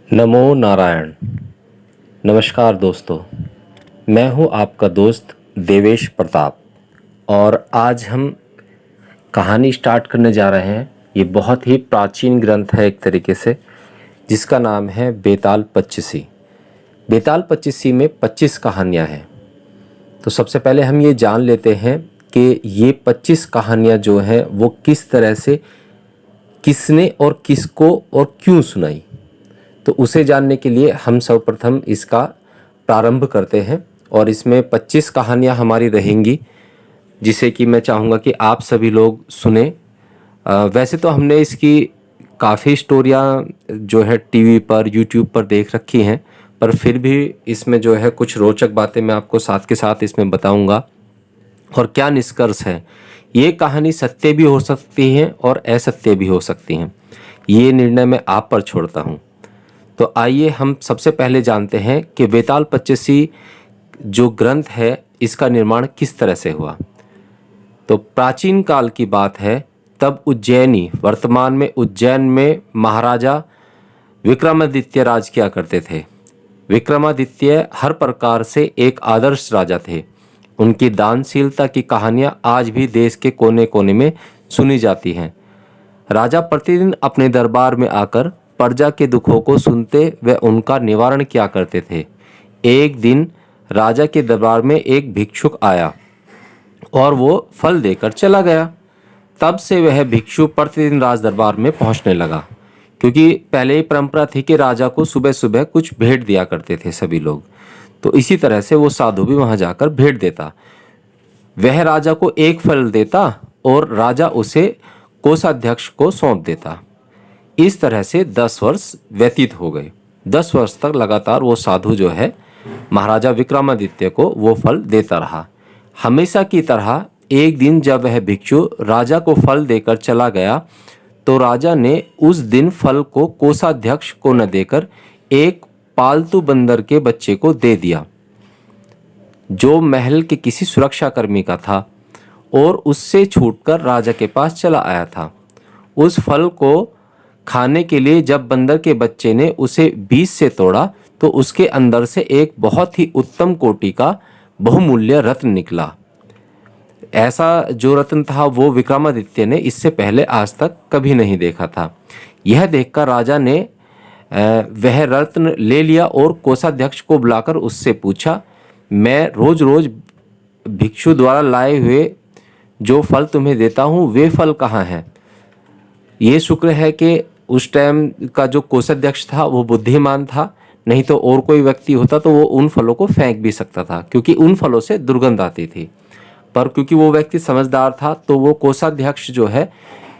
नमो नारायण। नमस्कार दोस्तों, मैं हूं आपका दोस्त देवेश प्रताप और आज हम कहानी स्टार्ट करने जा रहे हैं। ये बहुत ही प्राचीन ग्रंथ है एक तरीके से, जिसका नाम है बेताल पच्चीसी। बेताल पच्चीसी में 25 कहानियां हैं। तो सबसे पहले हम ये जान लेते हैं कि ये 25 कहानियां जो हैं वो किस तरह से, किसने और किसको और क्यों सुनाई। तो उसे जानने के लिए हम सर्वप्रथम इसका प्रारंभ करते हैं और इसमें 25 कहानियाँ हमारी रहेंगी, जिसे कि मैं चाहूँगा कि आप सभी लोग सुने। वैसे तो हमने इसकी काफ़ी स्टोरियाँ जो है टीवी पर, यूट्यूब पर देख रखी हैं, पर फिर भी इसमें जो है कुछ रोचक बातें मैं आपको साथ के साथ इसमें बताऊँगा। और क्या निष्कर्ष है, ये कहानी सत्य भी हो सकती है और असत्य भी हो सकती हैं। ये निर्णय मैं आप पर छोड़ता हूँ। तो आइए हम सबसे पहले जानते हैं कि बेताल पच्चीसी जो ग्रंथ है इसका निर्माण किस तरह से हुआ। तो प्राचीन काल की बात है, तब उज्जैनी, वर्तमान में उज्जैन में महाराजा विक्रमादित्य राज किया करते थे। विक्रमादित्य हर प्रकार से एक आदर्श राजा थे। उनकी दानशीलता की कहानियां आज भी देश के कोने कोने में सुनी जाती हैं। राजा प्रतिदिन अपने दरबार में आकर प्रजा के दुखों को सुनते व उनका निवारण किया करते थे। एक दिन राजा के दरबार में एक भिक्षुक आया और वो फल देकर चला गया। तब से वह भिक्षु प्रतिदिन राज दरबार में पहुंचने लगा, क्योंकि पहले ही परंपरा थी कि राजा को सुबह सुबह कुछ भेंट दिया करते थे सभी लोग। तो इसी तरह से वो साधु भी वहां जाकर भेंट देता। वह राजा को एक फल देता और राजा उसे कोषाध्यक्ष को सौंप देता। इस तरह से 10 वर्ष व्यतीत हो गए। 10 वर्ष तक लगातार वो साधु जो है महाराजा विक्रमादित्य को वो फल देता रहा। हमेशा की तरह एक दिन जब वह भिक्षु राजा को फल देकर चला गया, तो राजा ने उस दिन फल को कोषाध्यक्ष को न देकर एक पालतू बंदर के बच्चे को दे दिया, जो महल के किसी सुरक्षाकर्मी का था और उससे छूटकर राजा के पास चला आया था। उस फल को खाने के लिए जब बंदर के बच्चे ने उसे बीज से तोड़ा, तो उसके अंदर से एक बहुत ही उत्तम कोटि का बहुमूल्य रत्न निकला। ऐसा जो रत्न था वो विक्रमादित्य ने इससे पहले आज तक कभी नहीं देखा था। यह देखकर राजा ने वह रत्न ले लिया और कोषाध्यक्ष को बुलाकर उससे पूछा, मैं रोज रोज भिक्षु द्वारा लाए हुए जो फल तुम्हें देता हूँ वे फल कहाँ हैं। ये शुक्र है कि उस टाइम का जो कोषाध्यक्ष था वो बुद्धिमान था, नहीं तो और कोई व्यक्ति होता तो वो उन फलों को फेंक भी सकता था, क्योंकि उन फलों से दुर्गंध आती थी। पर क्योंकि वो व्यक्ति समझदार था, तो वो कोषाध्यक्ष जो है,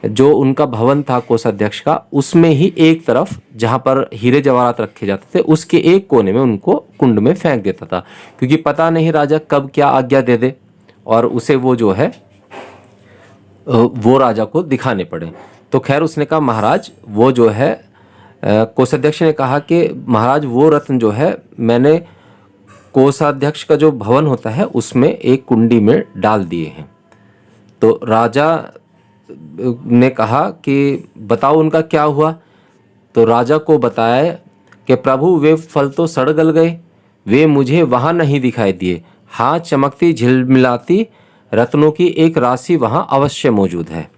जो उनका भवन था कोषाध्यक्ष का, उसमें ही एक तरफ जहाँ पर हीरे जवाहरात रखे जाते थे उसके एक कोने में उनको कुंड में फेंक देता था, क्योंकि पता नहीं राजा कब क्या आज्ञा दे दे और उसे वो जो है वो राजा को दिखाने पड़े। तो खैर उसने कहा महाराज वो जो है, कोषाध्यक्ष ने कहा कि महाराज वो रत्न जो है मैंने कोषाध्यक्ष का जो भवन होता है उसमें एक कुंडी में डाल दिए हैं। तो राजा ने कहा कि बताओ उनका क्या हुआ। तो राजा को बताया कि प्रभु वे फल तो सड़ गल गए, वे मुझे वहाँ नहीं दिखाई दिए। हाँ, चमकती झिलमिलाती रत्नों की एक राशि वहाँ अवश्य मौजूद है।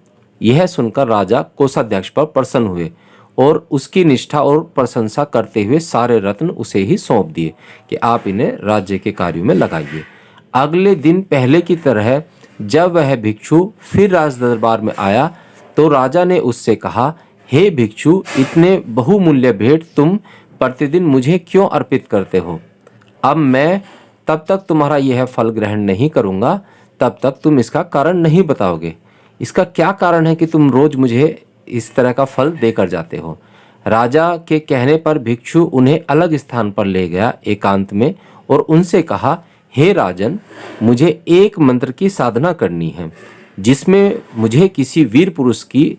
यह सुनकर राजा कोषाध्यक्ष पर प्रसन्न हुए और उसकी निष्ठा और प्रशंसा करते हुए सारे रत्न उसे ही सौंप दिए कि आप इन्हें राज्य के कार्यों में लगाइए। अगले दिन पहले की तरह जब वह भिक्षु फिर राज दरबार में आया, तो राजा ने उससे कहा, हे भिक्षु, इतने बहुमूल्य भेंट तुम प्रतिदिन मुझे क्यों अर्पित करते हो? अब मैं तब तक तुम्हारा यह फल ग्रहण नहीं करूँगा तब तक तुम इसका कारण नहीं बताओगे। इसका क्या कारण है कि तुम रोज मुझे इस तरह का फल देकर जाते हो? राजा के कहने पर भिक्षु उन्हें अलग स्थान पर ले गया एकांत में और उनसे कहा, हे राजन, मुझे एक मंत्र की साधना करनी है जिसमें मुझे किसी वीर पुरुष की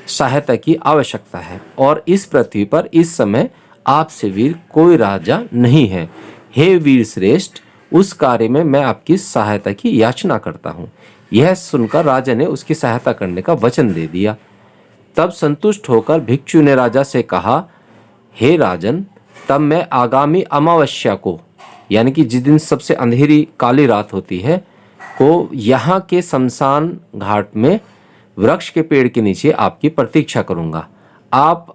सहायता की आवश्यकता है, और इस पृथ्वी पर इस समय आपसे वीर कोई राजा नहीं है। हे वीर श्रेष्ठ, उस कार्य में मैं आपकी सहायता की याचना करता हूँ। यह सुनकर राजा ने उसकी सहायता करने का वचन दे दिया। तब संतुष्ट होकर भिक्षु ने राजा से कहा, हे राजन, तब मैं आगामी अमावस्या को, यानी कि जिस दिन सबसे अंधेरी काली रात होती है, को यहाँ के शमशान घाट में वृक्ष के पेड़ के नीचे आपकी प्रतीक्षा करूँगा। आप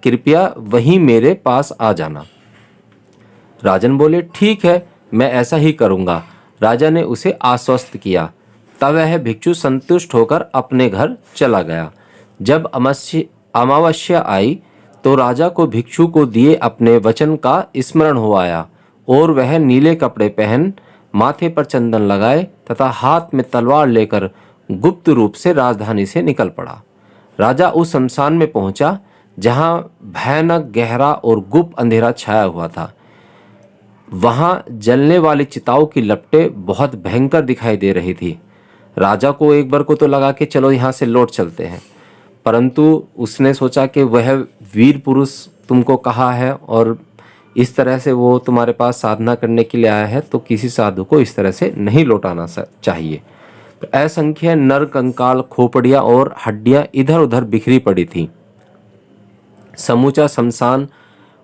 कृपया वहीं मेरे पास आ जाना। राजन बोले, ठीक है, मैं ऐसा ही करूँगा। राजा ने उसे आश्वस्त किया। तब वह भिक्षु संतुष्ट होकर अपने घर चला गया। जब अमावस्या आई तो राजा को भिक्षु को दिए अपने वचन का स्मरण हो आया और वह नीले कपड़े पहन, माथे पर चंदन लगाए तथा हाथ में तलवार लेकर गुप्त रूप से राजधानी से निकल पड़ा। राजा उस शमशान में पहुंचा जहां भयानक गहरा और गुप्त अंधेरा छाया हुआ था। वहां जलने वाली चिताओं की लपटें बहुत भयंकर दिखाई दे रही थी। राजा को एक बार को तो लगा कि चलो यहाँ से लौट चलते हैं, परंतु उसने सोचा कि वह वीर पुरुष तुमको कहा है और इस तरह से वो तुम्हारे पास साधना करने के लिए आया है, तो किसी साधु को इस तरह से नहीं लौटाना चाहिए। तो असंख्य नर कंकाल, खोपड़ियाँ और हड्डियाँ इधर उधर बिखरी पड़ी थी। समूचा शमशान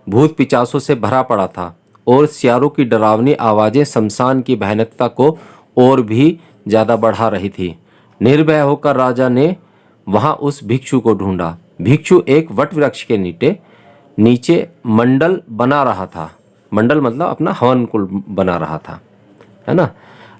भूत पिचासों से भरा पड़ा था और सियारों की डरावनी आवाज़ें शमशान की भयानकता को और भी ज़्यादा बढ़ा रही थी। निर्भय होकर राजा ने वहाँ उस भिक्षु को ढूंढा। भिक्षु एक वट वृक्ष के नीचे मंडल बना रहा था। मंडल मतलब अपना हवन कुंड बना रहा था, है ना।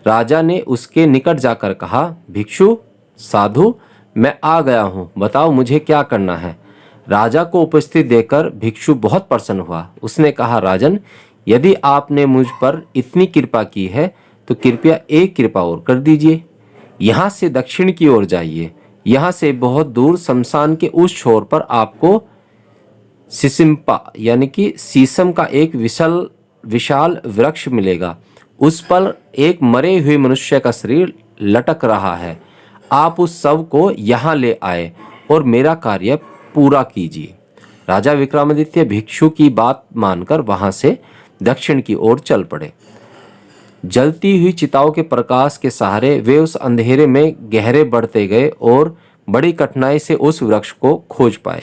राजा ने उसके निकट जाकर कहा, भिक्षु साधु, मैं आ गया हूँ, बताओ मुझे क्या करना है। राजा को उपस्थित देखकर भिक्षु बहुत प्रसन्न हुआ। उसने कहा, राजन, यदि आपने मुझ पर इतनी कृपा की है तो कृपया एक कृपा और कर दीजिए। यहाँ से दक्षिण की ओर जाइए। यहाँ से बहुत दूर शमशान के उस छोर पर आपको सिसिम्पा यानी कि शीशम का एक विशाल वृक्ष मिलेगा। उस पर एक मरे हुए मनुष्य का शरीर लटक रहा है। आप उस शव को यहाँ ले आए और मेरा कार्य पूरा कीजिए। राजा विक्रमादित्य भिक्षु की बात मानकर वहां से दक्षिण की ओर चल पड़े। जलती हुई चिताओं के प्रकाश के सहारे वे उस अंधेरे में गहरे बढ़ते गए और बड़ी कठिनाई से उस वृक्ष को खोज पाए।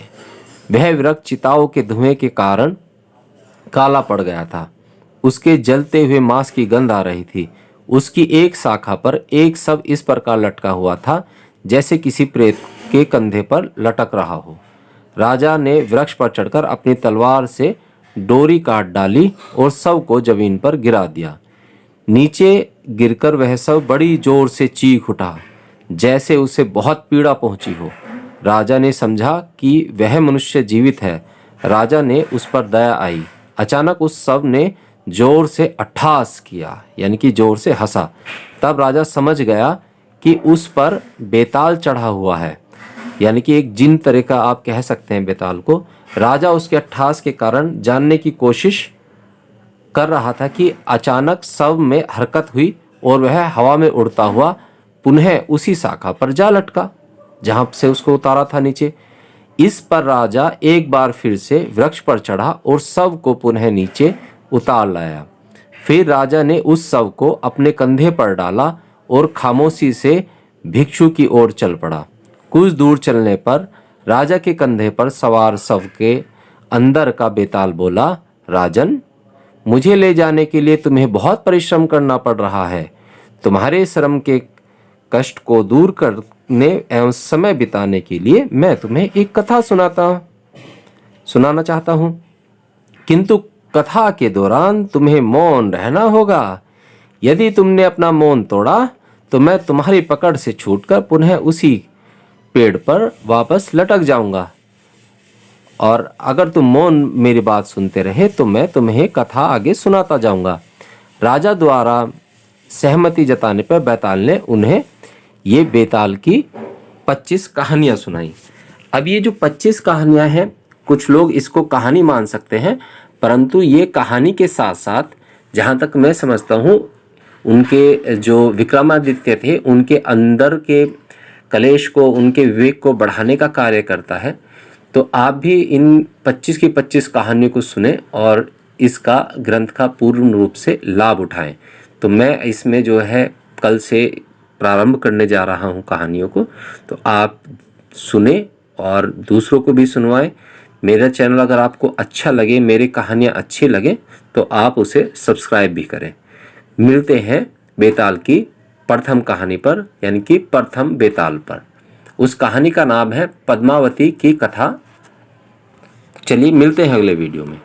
वह वृक्ष चिताओं के धुएं के कारण काला पड़ गया था। उसके जलते हुए मांस की गंध आ रही थी। उसकी एक शाखा पर एक शव इस प्रकार लटका हुआ था जैसे किसी प्रेत के कंधे पर लटक रहा हो। राजा ने वृक्ष पर चढ़कर अपनी तलवार से डोरी काट डाली और शव को जमीन पर गिरा दिया। नीचे गिरकर वह शव बड़ी जोर से चीख उठा, जैसे उसे बहुत पीड़ा पहुंची हो। राजा ने समझा कि वह मनुष्य जीवित है। राजा ने उस पर दया आई। अचानक उस शव ने जोर से अट्ठास किया, यानी कि जोर से हंसा। तब राजा समझ गया कि उस पर बेताल चढ़ा हुआ है, यानी कि एक जिन तरह का आप कह सकते हैं बेताल को। राजा उसके अट्ठास के कारण जानने की कोशिश कर रहा था कि अचानक शव में हरकत हुई और वह हवा में उड़ता हुआ पुनः उसी शाखा पर जा लटका जहां से उसको उतारा था नीचे। इस पर राजा एक बार फिर से वृक्ष पर चढ़ा और शव को पुनः नीचे उतार लाया। फिर राजा ने उस शव को अपने कंधे पर डाला और खामोशी से भिक्षु की ओर चल पड़ा। कुछ दूर चलने पर राजा के कंधे पर सवार शव के अंदर का बेताल बोला, राजन, मुझे ले जाने के लिए तुम्हें बहुत परिश्रम करना पड़ रहा है। तुम्हारे श्रम के कष्ट को दूर करने एवं समय बिताने के लिए मैं तुम्हें एक कथा सुनाना चाहता हूँ, किंतु कथा के दौरान तुम्हें मौन रहना होगा। यदि तुमने अपना मौन तोड़ा तो मैं तुम्हारी पकड़ से छूटकर पुनः उसी पेड़ पर वापस लटक जाऊंगा, और अगर तुम मौन मेरी बात सुनते रहे तो मैं तुम्हें कथा आगे सुनाता जाऊंगा। राजा द्वारा सहमति जताने पर बेताल ने उन्हें ये बेताल की 25 कहानियां सुनाई। अब ये जो 25 कहानियां हैं, कुछ लोग इसको कहानी मान सकते हैं, परंतु ये कहानी के साथ साथ जहाँ तक मैं समझता हूँ उनके जो विक्रमादित्य थे उनके अंदर के कलेश को, उनके विवेक को बढ़ाने का कार्य करता है। तो आप भी इन 25 की 25 कहानियों को सुने और इसका ग्रंथ का पूर्ण रूप से लाभ उठाएं। तो मैं इसमें जो है कल से प्रारंभ करने जा रहा हूं कहानियों को, तो आप सुने और दूसरों को भी सुनवाएं, मेरा चैनल अगर आपको अच्छा लगे, मेरी कहानियाँ अच्छी लगे तो आप उसे सब्सक्राइब भी करें। मिलते हैं बेताल की प्रथम कहानी पर, यानी कि प्रथम बेताल पर। उस कहानी का नाम है पद्मावती की कथा। चलिए मिलते हैं अगले वीडियो में।